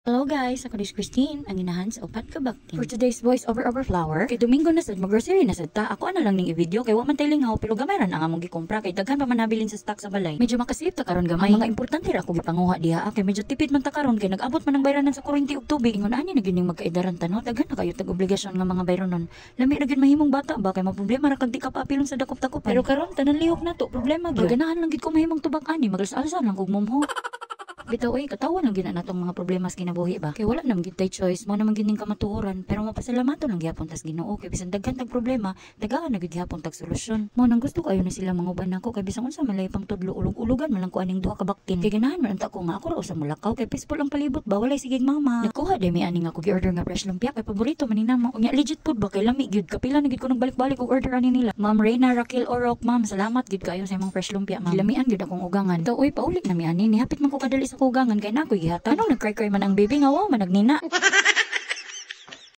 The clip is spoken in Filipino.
Hello guys, ako is Christine, ang inahan sa upat ka bakting. For today's voice over flower, kay Domingo na sad mag-grocery na sad ta. Ako ana lang ning i-video kay wa man tay lingaw pero gamay ra na nga mong gikumpra kay daghan pa man nabilin sa stock sa balay. Medyo makasilip ta karon gamay. Ang mga importante ra ako gipanguha diha kay medyo tipid man ta karon kay nag-abot man ang bayranan sa kuryente ug tubig. Ingon ani na gining magkaidaran ta no. Daghan na kayo tag obligasyon nga mga bayronon. Lami ra gid mahimong bata ba kay problema ra kag di ka paapilon sa dakop-dakopan. Pero karon tanan lihok na to, problema gyud. Ganahan lang gid ko mahimong tubak ani, maglas-alsan lang kog momho. Bitaw ay katawan lang gina natong mga problemas kinabuhi ba kay wala namang gid tay choice mo namang gining kamatuoran pero mapasalamaton lang gyapon tas Ginoo kay bisan daghan tag problema daghan na gid gyapon tag solusyon mo nang gusto kayo na sila mga uban nako kay bisan unsa man lay pang tudlo ulog-ulogan man lang ko aning duha ka baktin kay ganahan man ta ko nga ako ra usa mulakaw kay peaceful ang palibot ba walay sigig mama nagkuha day mi ani nga ko gi-order nga fresh lumpia kay paborito man ni namo unya legit food ba kay lami gyud kapila na gid ko nagbalik-balik og order ani nila Ma'am Reyna Raquel Orok ma'am salamat gid kayo sa imong fresh lumpia ma'am gilamian gid akong ugangan daw oy paulit na mi ani nihapit man ko kadali sa ugangan kay na ako gihatan. Anong nag-cry-cry man ang baby nga wow man nagnina.